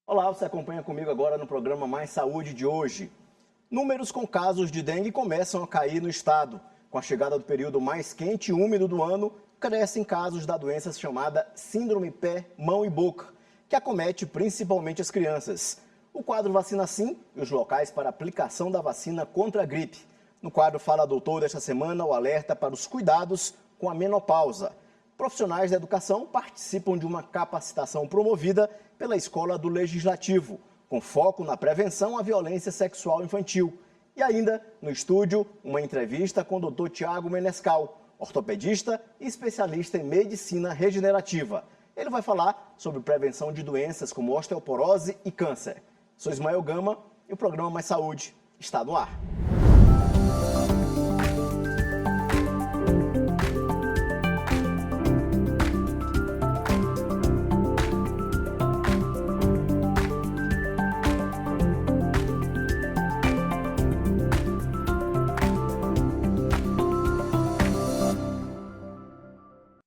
Olá, você acompanha comigo agora no programa Mais Saúde de hoje. Números com casos de dengue começam a cair no estado. Com a chegada do período mais quente e úmido do ano, crescem casos da doença chamada síndrome pé, mão e boca, que acomete principalmente as crianças. O quadro Vacina Sim e os locais para aplicação da vacina contra a gripe. No quadro Fala Doutor desta semana, o alerta para os cuidados com a menopausa. Profissionais da educação participam de uma capacitação promovida pela Escola do Legislativo, com foco na prevenção à violência sexual infantil. E ainda, no estúdio, uma entrevista com o Dr. Tiago Menescal, ortopedista e especialista em medicina regenerativa. Ele vai falar sobre prevenção de doenças como osteoporose e câncer. Sou Ismael Gama e o programa Mais Saúde está no ar.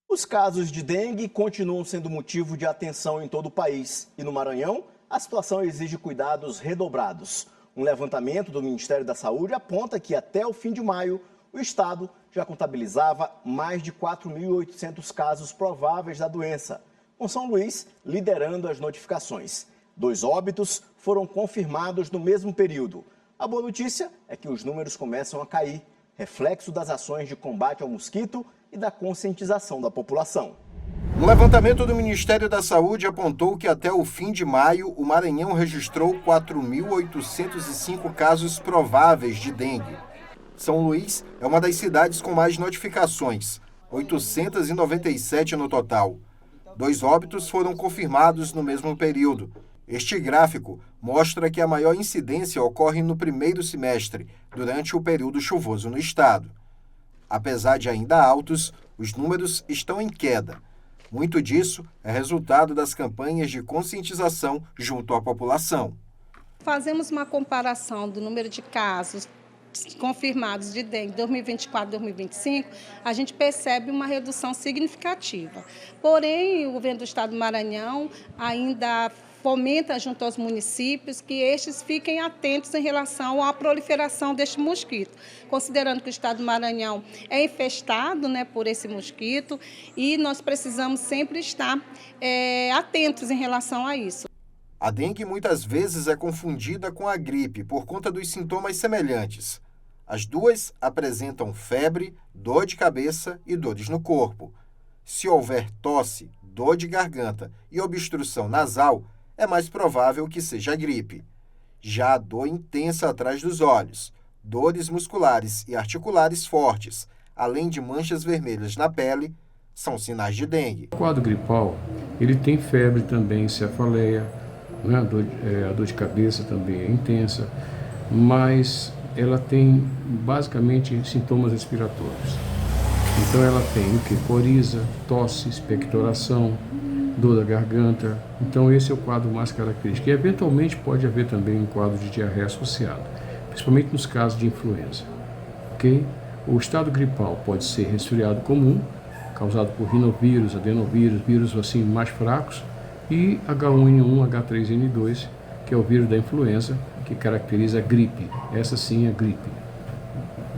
Os casos de dengue continuam sendo motivo de atenção em todo o país. E no Maranhão, a situação exige cuidados redobrados. Um levantamento do Ministério da Saúde aponta que até o fim de maio, o estado já contabilizava mais de 4.800 casos prováveis da doença, com São Luís liderando as notificações. 2 óbitos foram confirmados no mesmo período. A boa notícia é que os números começam a cair, reflexo das ações de combate ao mosquito e da conscientização da população. Um levantamento do Ministério da Saúde apontou que até o fim de maio, o Maranhão registrou 4.805 casos prováveis de dengue. São Luís é uma das cidades com mais notificações, 897 no total. 2 óbitos foram confirmados no mesmo período. Este gráfico mostra que a maior incidência ocorre no primeiro semestre, durante o período chuvoso no estado. Apesar de ainda altos, os números estão em queda. Muito disso é resultado das campanhas de conscientização junto à população. Fazemos uma comparação do número de casos confirmados de dengue 2024 e 2025, a gente percebe uma redução significativa. Porém, o governo do estado do Maranhão ainda fomenta junto aos municípios que estes fiquem atentos em relação à proliferação deste mosquito, considerando que o estado do Maranhão é infestado, por esse mosquito e nós precisamos sempre estar atentos em relação a isso. A dengue muitas vezes é confundida com a gripe por conta dos sintomas semelhantes. As duas apresentam febre, dor de cabeça e dores no corpo. Se houver tosse, dor de garganta e obstrução nasal, é mais provável que seja gripe. Já a dor intensa atrás dos olhos, dores musculares e articulares fortes, além de manchas vermelhas na pele, são sinais de dengue. O quadro gripal, ele tem febre também, cefaleia, a dor de cabeça também é intensa, mas ela tem basicamente sintomas respiratórios. Então ela tem o que? Coriza, tosse, expectoração, dor da garganta. Então esse é o quadro mais característico. E eventualmente pode haver também um quadro de diarreia associado, principalmente nos casos de influenza. Ok? O estado gripal pode ser resfriado comum, causado por rinovírus, adenovírus, vírus assim mais fracos, e H1N1, H3N2, que é o vírus da influenza, que caracteriza a gripe. Essa sim é gripe,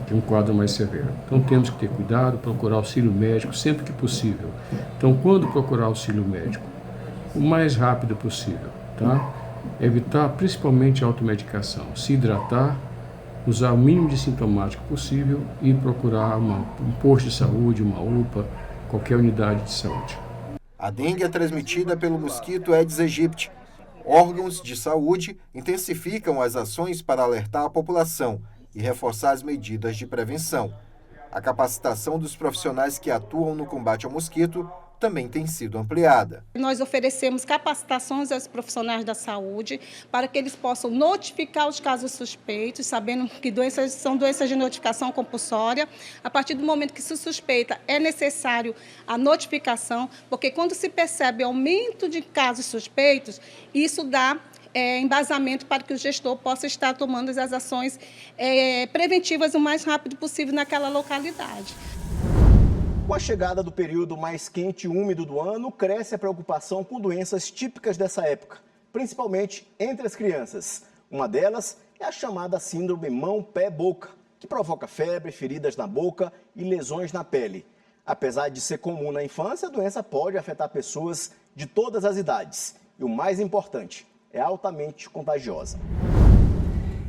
que é um quadro mais severo. Então temos que ter cuidado, procurar auxílio médico sempre que possível. Então, quando procurar auxílio médico? O mais rápido possível, tá? Evitar principalmente a automedicação, se hidratar, usar o mínimo de sintomático possível e procurar um posto de saúde, uma UPA, qualquer unidade de saúde. A dengue é transmitida pelo mosquito Aedes aegypti. Órgãos de saúde intensificam as ações para alertar a população e reforçar as medidas de prevenção. A capacitação dos profissionais que atuam no combate ao mosquito também tem sido ampliada. Nós oferecemos capacitações aos profissionais da saúde para que eles possam notificar os casos suspeitos, sabendo que são doenças de notificação compulsória. A partir do momento que se suspeita, é necessário a notificação, porque quando se percebe aumento de casos suspeitos, isso dá embasamento para que o gestor possa estar tomando as ações preventivas o mais rápido possível naquela localidade. Com a chegada do período mais quente e úmido do ano, cresce a preocupação com doenças típicas dessa época. principalmente entre as crianças. Uma delas é a chamada síndrome mão-pé-boca, que provoca febre, feridas na boca e lesões na pele. Apesar de ser comum na infância, a doença pode afetar pessoas de todas as idades. E o mais importante, é altamente contagiosa.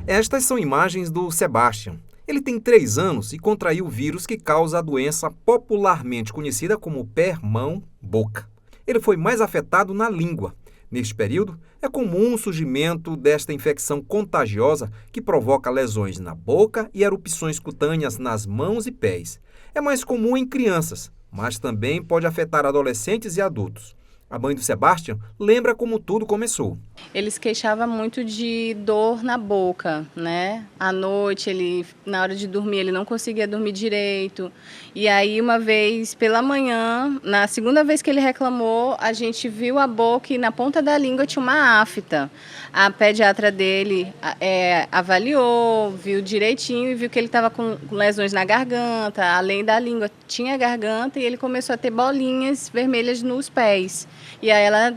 Estas são imagens do Sebastian. Ele tem 3 anos e contraiu o vírus que causa a doença popularmente conhecida como pé-mão-boca. Ele foi mais afetado na língua. Neste período, é comum o surgimento desta infecção contagiosa que provoca lesões na boca e erupções cutâneas nas mãos e pés. É mais comum em crianças, mas também pode afetar adolescentes e adultos. A mãe do Sebastian lembra como tudo começou. Ele se queixava muito de dor na boca, né? À noite, na hora de dormir, ele não conseguia dormir direito. E aí, uma vez pela manhã, na segunda vez que ele reclamou, a gente viu a boca e na ponta da língua tinha uma afta. A pediatra dele avaliou, viu direitinho e viu que ele estava com lesões na garganta. Além da língua, tinha garganta e ele começou a ter bolinhas vermelhas nos pés. E aí ela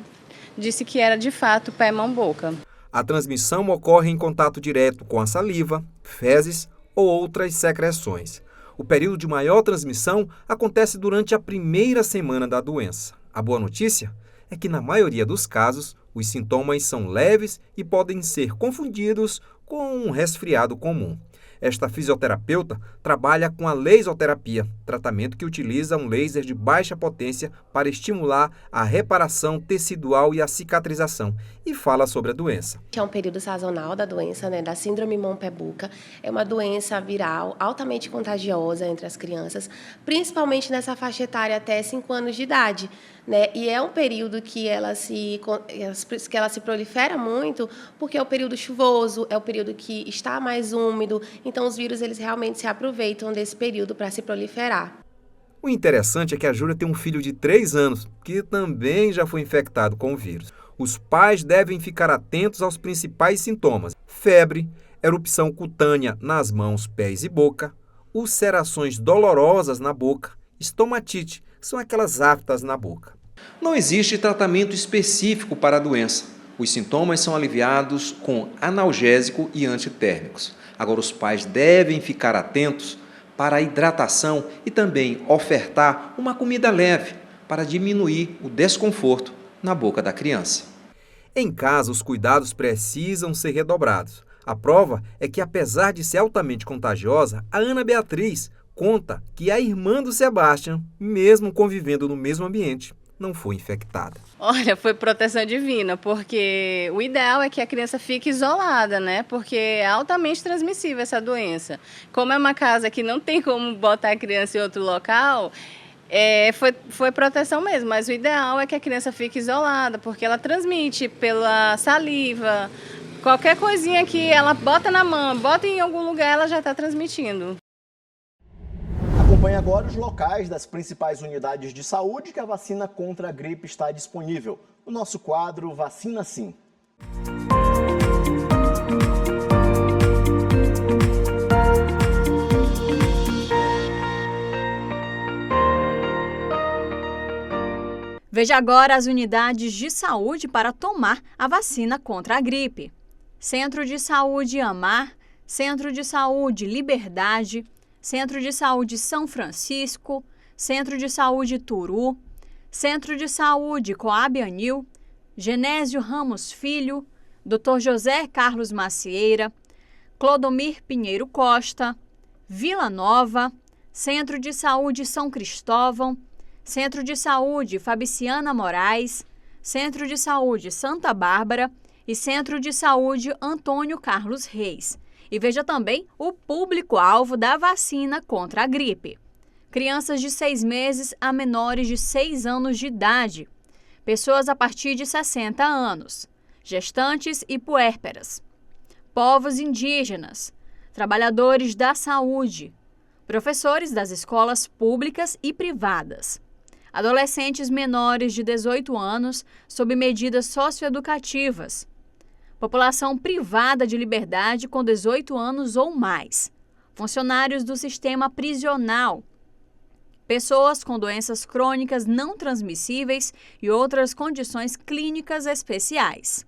disse que era de fato pé, mão, boca. A transmissão ocorre em contato direto com a saliva, fezes ou outras secreções. O período de maior transmissão acontece durante a primeira semana da doença. A boa notícia é que, na maioria dos casos, os sintomas são leves e podem ser confundidos com um resfriado comum. Esta fisioterapeuta trabalha com a laserterapia, tratamento que utiliza um laser de baixa potência para estimular a reparação tecidual e a cicatrização, e fala sobre a doença. É um período sazonal da doença, da síndrome mão-pé-boca. É uma doença viral altamente contagiosa entre as crianças, principalmente nessa faixa etária até 5 anos de idade. E é um período que ela se prolifera muito, porque é o período chuvoso, é o período que está mais úmido, então os vírus eles realmente se aproveitam desse período para se proliferar. O interessante é que a Júlia tem um filho de 3 anos, que também já foi infectado com o vírus. Os pais devem ficar atentos aos principais sintomas: febre, erupção cutânea nas mãos, pés e boca, ulcerações dolorosas na boca, estomatite, são aquelas aftas na boca. Não existe tratamento específico para a doença. Os sintomas são aliviados com analgésico e antitérmicos. Agora, os pais devem ficar atentos para a hidratação e também ofertar uma comida leve para diminuir o desconforto na boca da criança. Em casa, os cuidados precisam ser redobrados. A prova é que, apesar de ser altamente contagiosa, a Ana Beatriz conta que a irmã do Sebastian, mesmo convivendo no mesmo ambiente, não foi infectada. Olha, foi proteção divina, porque o ideal é que a criança fique isolada, porque é altamente transmissível essa doença. Como é uma casa que não tem como botar a criança em outro local, foi proteção mesmo, mas o ideal é que a criança fique isolada, porque ela transmite pela saliva, qualquer coisinha que ela bota na mão, bota em algum lugar, ela já está transmitindo. Acompanhe agora os locais das principais unidades de saúde que a vacina contra a gripe está disponível. O nosso quadro Vacina Sim. Veja agora as unidades de saúde para tomar a vacina contra a gripe. Centro de Saúde Amar, Centro de Saúde Liberdade, Centro de Saúde São Francisco, Centro de Saúde Turu, Centro de Saúde Coab Anil, Genésio Ramos Filho, Dr. José Carlos Macieira, Clodomir Pinheiro Costa, Vila Nova, Centro de Saúde São Cristóvão, Centro de Saúde Fabriciana Moraes, Centro de Saúde Santa Bárbara e Centro de Saúde Antônio Carlos Reis. E veja também o público-alvo da vacina contra a gripe. Crianças de 6 meses a menores de 6 anos de idade. Pessoas a partir de 60 anos. Gestantes e puérperas. Povos indígenas. Trabalhadores da saúde. Professores das escolas públicas e privadas. Adolescentes menores de 18 anos sob medidas socioeducativas. População privada de liberdade com 18 anos ou mais. Funcionários do sistema prisional. Pessoas com doenças crônicas não transmissíveis e outras condições clínicas especiais.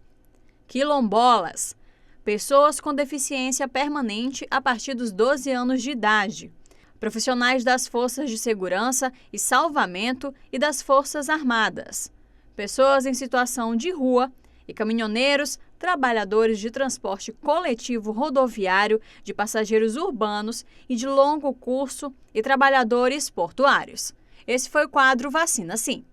quilombolas, pessoas com deficiência permanente a partir dos 12 anos de idade, profissionais das forças de segurança e salvamento e das Forças Armadas, pessoas em situação de rua e caminhoneiros, trabalhadores de transporte coletivo rodoviário, de passageiros urbanos e de longo curso e trabalhadores portuários. Esse foi o quadro Vacina Sim.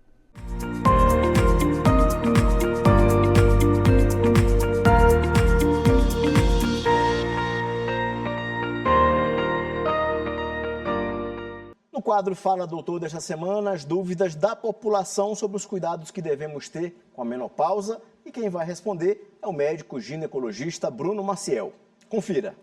No quadro Fala Doutor desta semana, as dúvidas da população sobre os cuidados que devemos ter com a menopausa, e quem vai responder é o médico ginecologista Bruno Maciel. Confira.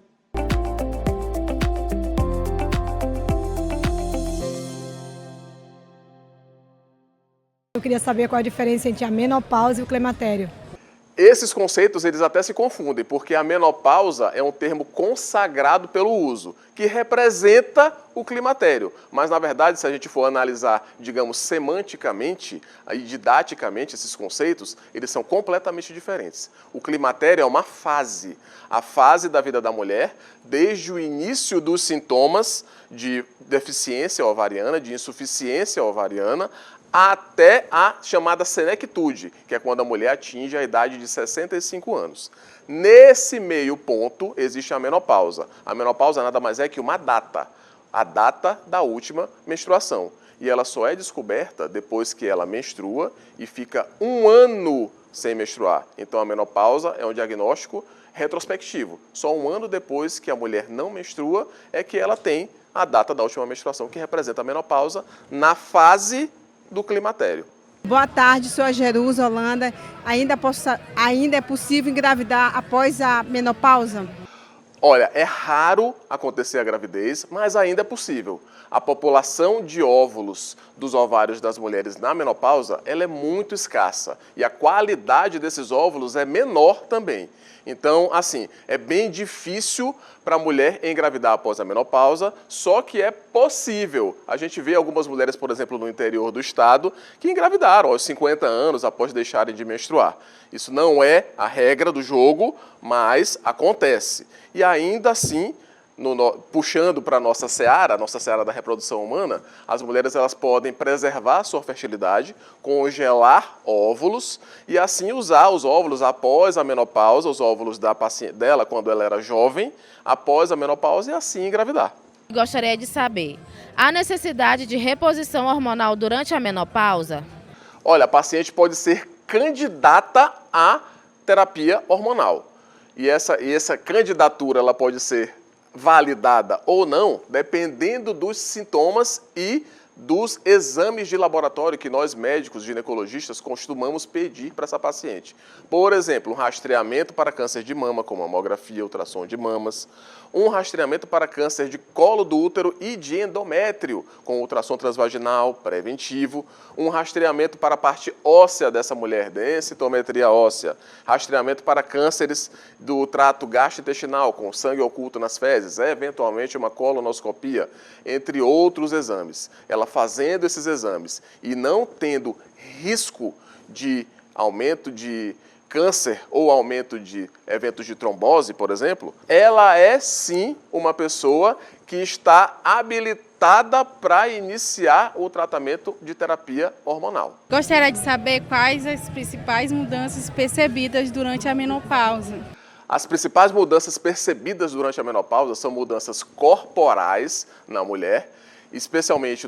Eu queria saber qual a diferença entre a menopausa e o climatério. Esses conceitos, eles até se confundem, porque a menopausa é um termo consagrado pelo uso, que representa o climatério. Mas, na verdade, se a gente for analisar, digamos, semanticamente e didaticamente esses conceitos, eles são completamente diferentes. O climatério é uma fase, a fase da vida da mulher, desde o início dos sintomas de deficiência ovariana, de insuficiência ovariana, até a chamada senectude, que é quando a mulher atinge a idade de 65 anos. Nesse meio ponto existe a menopausa. A menopausa nada mais é que uma data, a data da última menstruação. E ela só é descoberta depois que ela menstrua e fica 1 ano sem menstruar. Então a menopausa é um diagnóstico retrospectivo. Só 1 ano depois que a mulher não menstrua é que ela tem a data da última menstruação, que representa a menopausa na fase do climatério. Boa tarde, sou a Jerusa Holanda. Ainda é possível engravidar após a menopausa? Olha, é raro acontecer a gravidez, mas ainda é possível. A população de óvulos dos ovários das mulheres na menopausa, ela é muito escassa e a qualidade desses óvulos é menor também. Então, assim, é bem difícil para a mulher engravidar após a menopausa, só que é possível. A gente vê algumas mulheres, por exemplo, no interior do estado, que engravidaram aos 50 anos após deixarem de menstruar. Isso não é a regra do jogo, mas acontece. E ainda assim, puxando para a nossa seara da reprodução humana, as mulheres elas podem preservar sua fertilidade, congelar óvulos e assim usar os óvulos após a menopausa, os óvulos da paciente dela quando ela era jovem, após a menopausa e assim engravidar. Gostaria de saber, há necessidade de reposição hormonal durante a menopausa? Olha, a paciente pode ser candidata à terapia hormonal. E essa candidatura ela pode ser validada ou não, dependendo dos sintomas e dos exames de laboratório que nós médicos ginecologistas costumamos pedir para essa paciente. Por exemplo, um rastreamento para câncer de mama, como mamografia, ultrassom de mamas, um rastreamento para câncer de colo do útero e de endométrio, com ultrassom transvaginal preventivo, um rastreamento para a parte óssea dessa mulher, densitometria óssea, rastreamento para cânceres do trato gastrointestinal, com sangue oculto nas fezes, eventualmente uma colonoscopia, entre outros exames. Ela fazendo esses exames e não tendo risco de aumento de câncer ou aumento de eventos de trombose, por exemplo, ela é sim uma pessoa que está habilitada para iniciar o tratamento de terapia hormonal. Gostaria de saber quais as principais mudanças percebidas durante a menopausa. As principais mudanças percebidas durante a menopausa são mudanças corporais na mulher, especialmente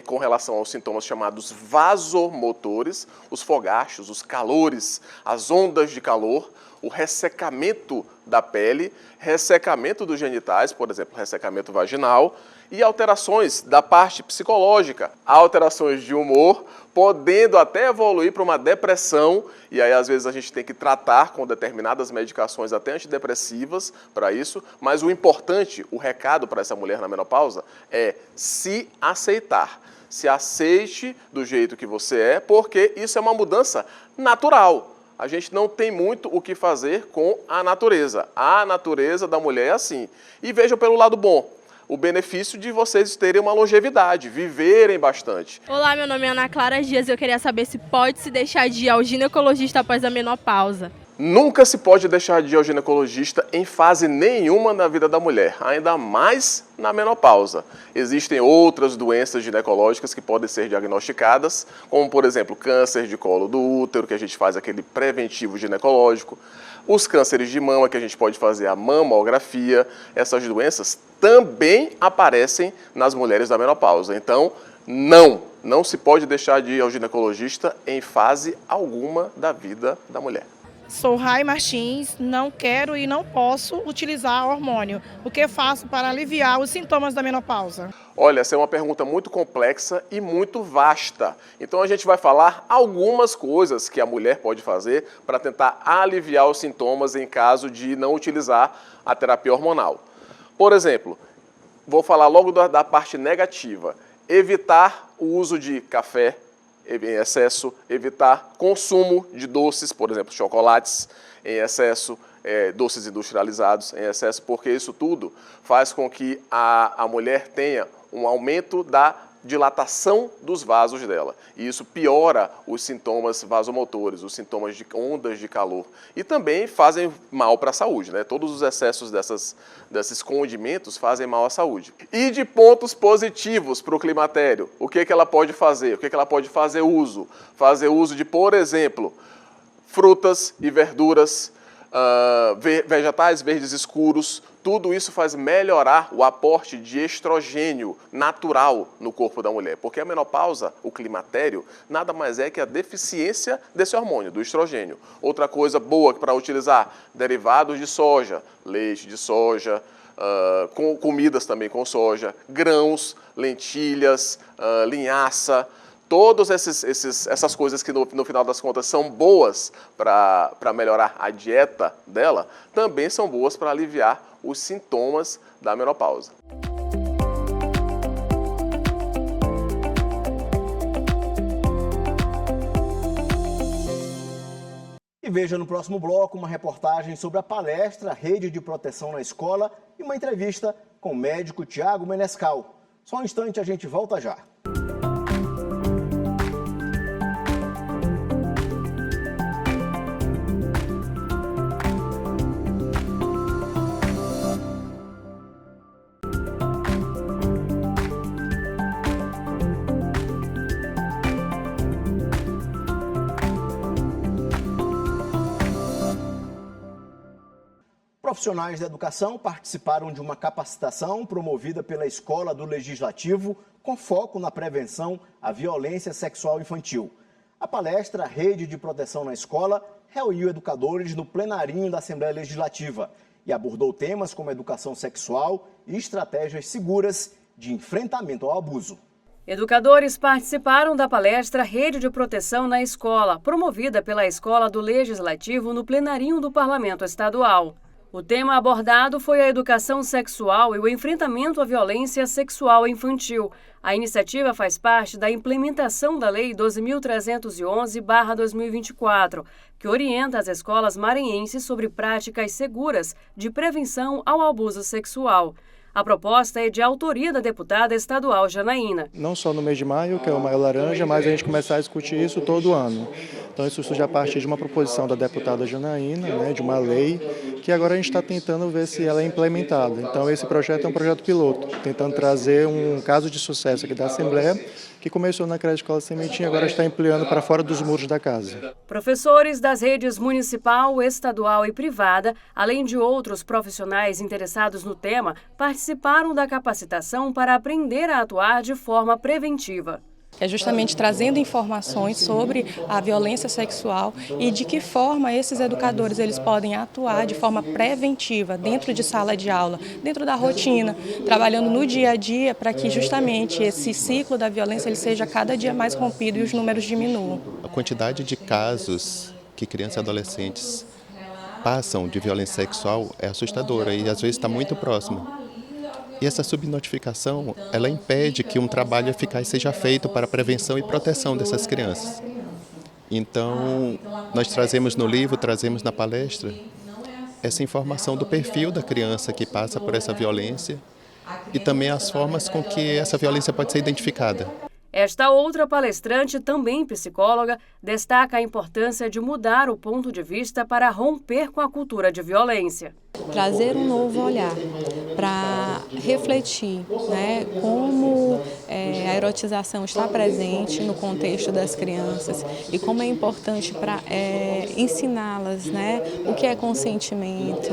com relação aos sintomas chamados vasomotores, os fogachos, os calores, as ondas de calor, o ressecamento da pele, ressecamento dos genitais, por exemplo, ressecamento vaginal, e alterações da parte psicológica, alterações de humor, podendo até evoluir para uma depressão, e aí às vezes a gente tem que tratar com determinadas medicações até antidepressivas para isso, mas o importante, o recado para essa mulher na menopausa é se aceitar. Se aceite do jeito que você é, porque isso é uma mudança natural. A gente não tem muito o que fazer com a natureza. A natureza da mulher é assim. E vejam pelo lado bom, o benefício de vocês terem uma longevidade, viverem bastante. Olá, meu nome é Ana Clara Dias e eu queria saber se pode se deixar de ir ao ginecologista após a menopausa. Nunca se pode deixar de ir ao ginecologista em fase nenhuma na vida da mulher, ainda mais na menopausa. Existem outras doenças ginecológicas que podem ser diagnosticadas, como, por exemplo, câncer de colo do útero, que a gente faz aquele preventivo ginecológico, os cânceres de mama, que a gente pode fazer a mamografia. Essas doenças também aparecem nas mulheres da menopausa. Então, não se pode deixar de ir ao ginecologista em fase alguma da vida da mulher. Sou Rai Martins, não quero e não posso utilizar hormônio. O que faço para aliviar os sintomas da menopausa? Olha, essa é uma pergunta muito complexa e muito vasta. Então a gente vai falar algumas coisas que a mulher pode fazer para tentar aliviar os sintomas em caso de não utilizar a terapia hormonal. Por exemplo, vou falar logo da parte negativa. Evitar o uso de café em excesso, evitar consumo de doces, por exemplo, chocolates em excesso, doces industrializados em excesso, porque isso tudo faz com que a mulher tenha um aumento da dilatação dos vasos dela. E isso piora os sintomas vasomotores, os sintomas de ondas de calor. E também fazem mal para a saúde, né? Todos os excessos desses condimentos fazem mal à saúde. E de pontos positivos para o climatério, o que ela pode fazer? O que ela pode fazer uso? Fazer uso de, por exemplo, frutas e verduras, vegetais verdes escuros. Tudo isso faz melhorar o aporte de estrogênio natural no corpo da mulher, porque a menopausa, o climatério, nada mais é que a deficiência desse hormônio, do estrogênio. Outra coisa boa para utilizar, derivados de soja, leite de soja, com comidas também com soja, grãos, lentilhas, linhaça. Todas essas coisas que no final das contas são boas para melhorar a dieta dela, também são boas para aliviar os sintomas da menopausa. E veja no próximo bloco uma reportagem sobre a palestra Rede de Proteção na Escola e uma entrevista com o médico Tiago Menescal. Só um instante, a gente volta já. Profissionais da educação participaram de uma capacitação promovida pela Escola do Legislativo com foco na prevenção à violência sexual infantil. A palestra Rede de Proteção na Escola reuniu educadores no plenarinho da Assembleia Legislativa e abordou temas como educação sexual e estratégias seguras de enfrentamento ao abuso. Educadores participaram da palestra Rede de Proteção na Escola, promovida pela Escola do Legislativo no plenarinho do Parlamento Estadual. O tema abordado foi a educação sexual e o enfrentamento à violência sexual infantil. A iniciativa faz parte da implementação da Lei 12.311/2024, que orienta as escolas maranhenses sobre práticas seguras de prevenção ao abuso sexual. A proposta é de autoria da deputada estadual Janaína. Não só no mês de maio, que é o Maio Laranja, mas a gente começar a discutir isso todo ano. Então isso surge a partir de uma proposição da deputada Janaína, né, de uma lei, que agora a gente está tentando ver se ela é implementada. Então esse projeto é um projeto piloto, tentando trazer um caso de sucesso aqui da Assembleia, que começou na Creche Escola Sementinha e agora está ampliando para fora dos muros da casa. Professores das redes municipal, estadual e privada, além de outros profissionais interessados no tema, participaram da capacitação para aprender a atuar de forma preventiva. É justamente trazendo informações sobre a violência sexual e de que forma esses educadores eles podem atuar de forma preventiva dentro de sala de aula, dentro da rotina, trabalhando no dia a dia para que justamente esse ciclo da violência ele seja cada dia mais rompido e os números diminuam. A quantidade de casos que crianças e adolescentes passam de violência sexual é assustadora e às vezes está muito próxima. E essa subnotificação, ela impede que um trabalho eficaz seja feito para a prevenção e proteção dessas crianças. Então, nós trazemos no livro, trazemos na palestra, essa informação do perfil da criança que passa por essa violência e também as formas com que essa violência pode ser identificada. Esta outra palestrante, também psicóloga, destaca a importância de mudar o ponto de vista para romper com a cultura de violência. Trazer um novo olhar para refletir, né, como a erotização está presente no contexto das crianças e como é importante para ensiná-las, né, o que é consentimento,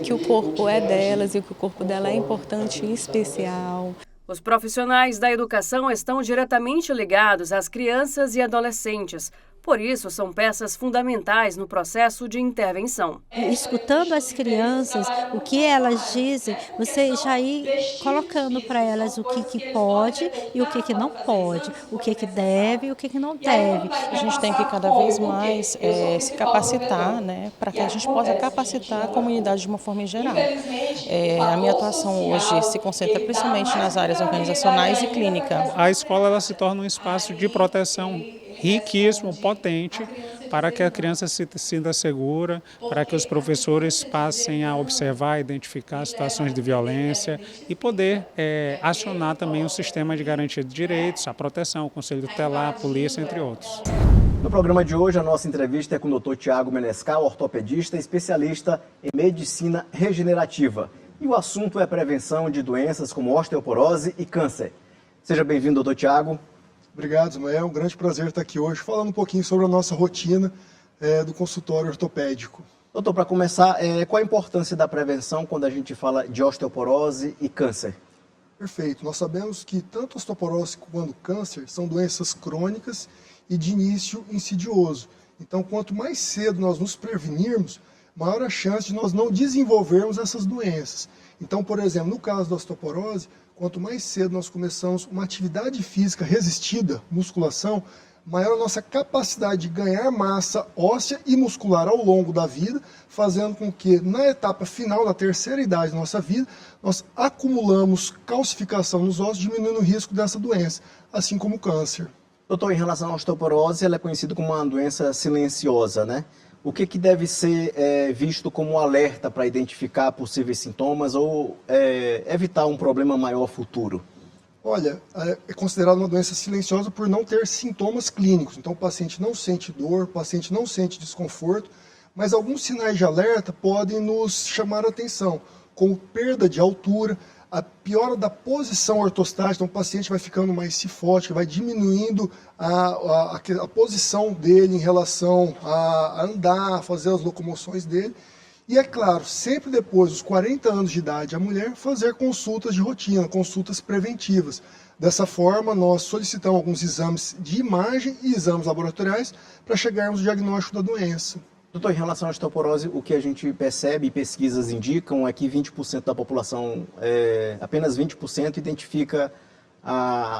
que o corpo é delas e que o corpo dela é importante e especial. Os profissionais da educação estão diretamente ligados às crianças e adolescentes. Por isso, são peças fundamentais no processo de intervenção. Escutando as crianças, o que elas dizem, você já ir colocando para elas o que pode e o que não pode, o que deve e o que não deve. A gente tem que cada vez mais se capacitar, né, para que a gente possa capacitar a comunidade de uma forma geral. A minha atuação hoje se concentra principalmente nas áreas organizacionais e clínica. A escola ela se torna um espaço de proteção riquíssimo, potente, para que a criança se sinta segura, para que os professores passem a observar, identificar situações de violência e poder acionar também o sistema de garantia de direitos, a proteção, o Conselho Tutelar, a polícia, entre outros. No programa de hoje, a nossa entrevista é com o Dr. Tiago Menescal, ortopedista e especialista em medicina regenerativa. E o assunto é prevenção de doenças como osteoporose e câncer. Seja bem-vindo, Dr. Tiago. Obrigado, Ismael. É um grande prazer estar aqui hoje falando um pouquinho sobre a nossa rotina do consultório ortopédico. Doutor, para começar, qual a importância da prevenção quando a gente fala de osteoporose e câncer? Perfeito. Nós sabemos que tanto a osteoporose quanto o câncer são doenças crônicas e de início insidioso. Então, quanto mais cedo nós nos prevenirmos, maior a chance de nós não desenvolvermos essas doenças. Então, por exemplo, no caso da osteoporose, quanto mais cedo nós começamos uma atividade física resistida, musculação, maior a nossa capacidade de ganhar massa óssea e muscular ao longo da vida, fazendo com que na etapa final da terceira idade da nossa vida, nós acumulamos calcificação nos ossos, diminuindo o risco dessa doença, assim como o câncer. Doutor, em relação à osteoporose, ela é conhecida como uma doença silenciosa, né? O que deve ser visto como um alerta para identificar possíveis sintomas ou evitar um problema maior futuro? Olha, é considerada uma doença silenciosa por não ter sintomas clínicos. Então o paciente não sente dor, o paciente não sente desconforto, mas alguns sinais de alerta podem nos chamar a atenção, como perda de altura, a piora da posição ortostática, então o paciente vai ficando mais cifótico, vai diminuindo a posição dele em relação a andar, a fazer as locomoções dele. E é claro, sempre depois dos 40 anos de idade, a mulher fazer consultas de rotina, consultas preventivas. Dessa forma, nós solicitamos alguns exames de imagem e exames laboratoriais para chegarmos ao diagnóstico da doença. Doutor, em relação à osteoporose, o que a gente percebe e pesquisas indicam é que 20% da população, apenas 20% identifica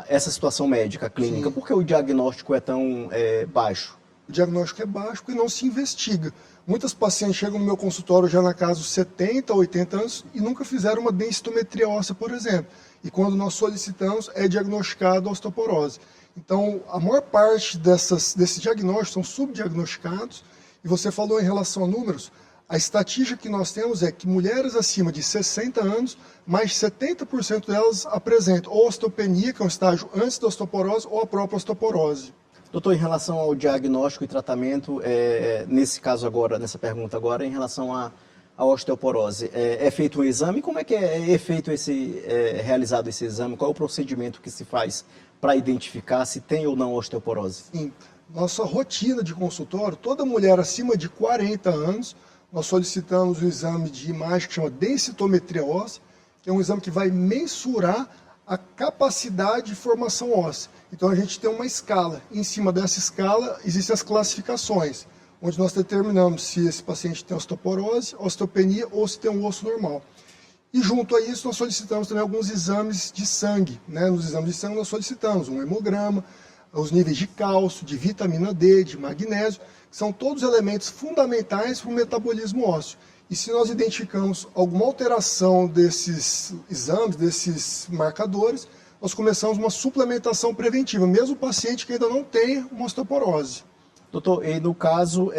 essa situação médica, clínica. Sim. Por que o diagnóstico é tão baixo? O diagnóstico é baixo porque não se investiga. Muitas pacientes chegam no meu consultório já na casa dos 70, 80 anos e nunca fizeram uma densitometria óssea, por exemplo. E quando nós solicitamos, é diagnosticado a osteoporose. Então, a maior parte desses diagnósticos são subdiagnosticados. E você falou em relação a números, a estatística que nós temos é que mulheres acima de 60 anos, mais de 70% delas apresentam ou osteopenia, que é um estágio antes da osteoporose, ou a própria osteoporose. Doutor, em relação ao diagnóstico e tratamento, nesse caso agora, nessa pergunta agora, em relação à osteoporose, é feito um exame? Como é que é feito realizado esse exame? Qual é o procedimento que se faz para identificar se tem ou não osteoporose? Sim. Nossa rotina de consultório, toda mulher acima de 40 anos, nós solicitamos o exame de imagem que chama densitometria óssea, que é um exame que vai mensurar a capacidade de formação óssea. Então a gente tem uma escala. Em cima dessa escala existem as classificações, onde nós determinamos se esse paciente tem osteoporose, osteopenia ou se tem um osso normal. E junto a isso nós solicitamos também alguns exames de sangue. Né? Nos exames de sangue nós solicitamos um hemograma, os níveis de cálcio, de vitamina D, de magnésio, que são todos elementos fundamentais para o metabolismo ósseo. E se nós identificamos alguma alteração desses exames, desses marcadores, nós começamos uma suplementação preventiva, mesmo o paciente que ainda não tem uma osteoporose. Doutor, e no caso,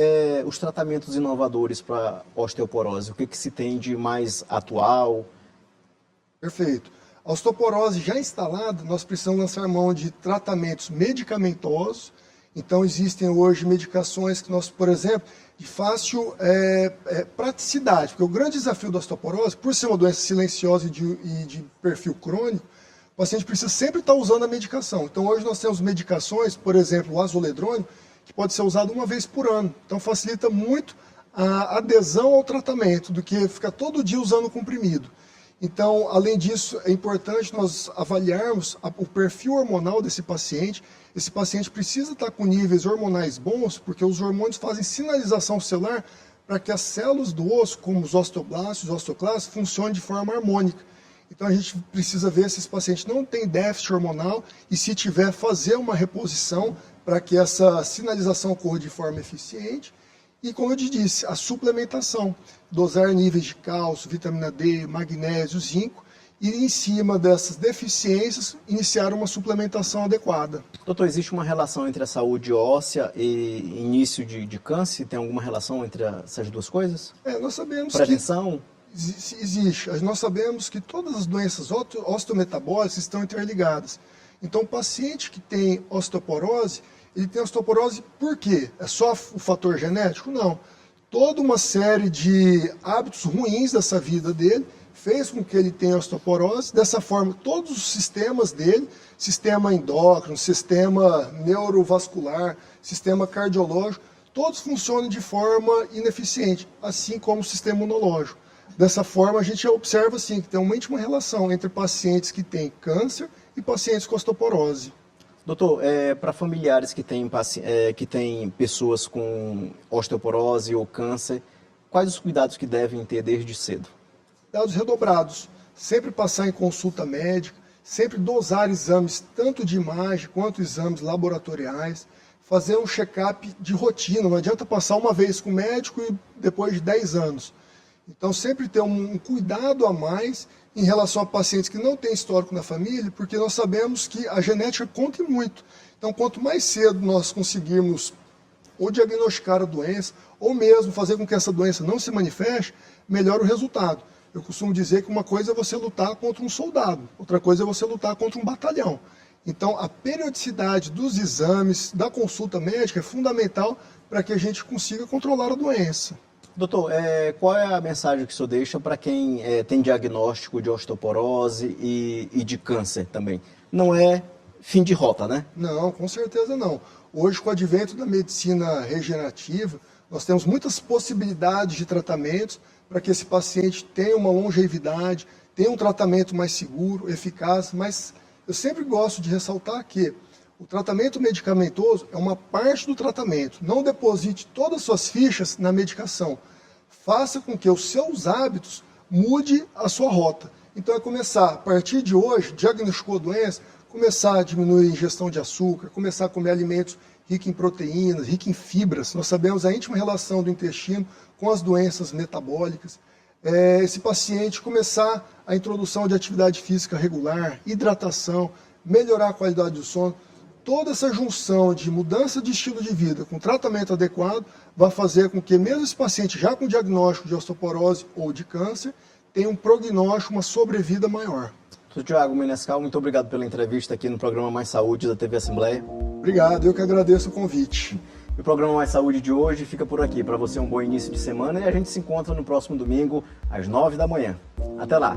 os tratamentos inovadores para osteoporose, o que se tem de mais atual? Perfeito. A osteoporose já instalada, nós precisamos lançar mão de tratamentos medicamentosos. Então, existem hoje medicações que nós, por exemplo, de fácil praticidade, porque o grande desafio da osteoporose, por ser uma doença silenciosa e de perfil crônico, o paciente precisa sempre estar usando a medicação. Então, hoje nós temos medicações, por exemplo, o azoledrônio, que pode ser usado uma vez por ano. Então, facilita muito a adesão ao tratamento, do que ficar todo dia usando o comprimido. Então, além disso, é importante nós avaliarmos o perfil hormonal desse paciente. Esse paciente precisa estar com níveis hormonais bons, porque os hormônios fazem sinalização celular para que as células do osso, como os osteoblastos, os osteoclastos, funcionem de forma harmônica. Então, a gente precisa ver se esse paciente não tem déficit hormonal e, se tiver, fazer uma reposição para que essa sinalização ocorra de forma eficiente. E, como eu te disse, a suplementação, dosar níveis de cálcio, vitamina D, magnésio, zinco, e em cima dessas deficiências, iniciar uma suplementação adequada. Doutor, existe uma relação entre a saúde óssea e início de câncer? Tem alguma relação entre essas duas coisas? Nós sabemos prevenção? Que existe. Nós sabemos que todas as doenças osteometabólicas estão interligadas. Então, o paciente que tem osteoporose, ele tem osteoporose por quê? É só o fator genético? Não. Toda uma série de hábitos ruins dessa vida dele fez com que ele tenha osteoporose. Dessa forma, todos os sistemas dele, sistema endócrino, sistema neurovascular, sistema cardiológico, todos funcionam de forma ineficiente, assim como o sistema imunológico. Dessa forma, a gente observa assim, que tem uma relação entre pacientes que têm câncer e pacientes com osteoporose. Doutor, para familiares que têm pessoas com osteoporose ou câncer, quais os cuidados que devem ter desde cedo? Cuidados redobrados, sempre passar em consulta médica, sempre dosar exames tanto de imagem quanto exames laboratoriais, fazer um check-up de rotina, não adianta passar uma vez com o médico e depois de 10 anos. Então, sempre ter um cuidado a mais em relação a pacientes que não têm histórico na família, porque nós sabemos que a genética conta muito. Então, quanto mais cedo nós conseguirmos ou diagnosticar a doença, ou mesmo fazer com que essa doença não se manifeste, melhor o resultado. Eu costumo dizer que uma coisa é você lutar contra um soldado, outra coisa é você lutar contra um batalhão. Então, a periodicidade dos exames, da consulta médica é fundamental para que a gente consiga controlar a doença. Doutor, qual é a mensagem que o senhor deixa para quem tem diagnóstico de osteoporose e de câncer também? Não é fim de rota, né? Não, com certeza não. Hoje, com o advento da medicina regenerativa, nós temos muitas possibilidades de tratamentos para que esse paciente tenha uma longevidade, tenha um tratamento mais seguro, eficaz, mas eu sempre gosto de ressaltar que o tratamento medicamentoso é uma parte do tratamento. Não deposite todas as suas fichas na medicação. Faça com que os seus hábitos mude a sua rota. Então é começar, a partir de hoje, diagnosticou a doença, começar a diminuir a ingestão de açúcar, começar a comer alimentos ricos em proteínas, ricos em fibras. Nós sabemos a íntima relação do intestino com as doenças metabólicas. Esse paciente começar a introdução de atividade física regular, hidratação, melhorar a qualidade do sono. Toda essa junção de mudança de estilo de vida com tratamento adequado vai fazer com que mesmo esse paciente já com diagnóstico de osteoporose ou de câncer tenha um prognóstico, uma sobrevida maior. Doutor Tiago Menescal, muito obrigado pela entrevista aqui no programa Mais Saúde da TV Assembleia. Obrigado, eu que agradeço o convite. O programa Mais Saúde de hoje fica por aqui. Para você um bom início de semana e a gente se encontra no próximo domingo às 9 da manhã. Até lá!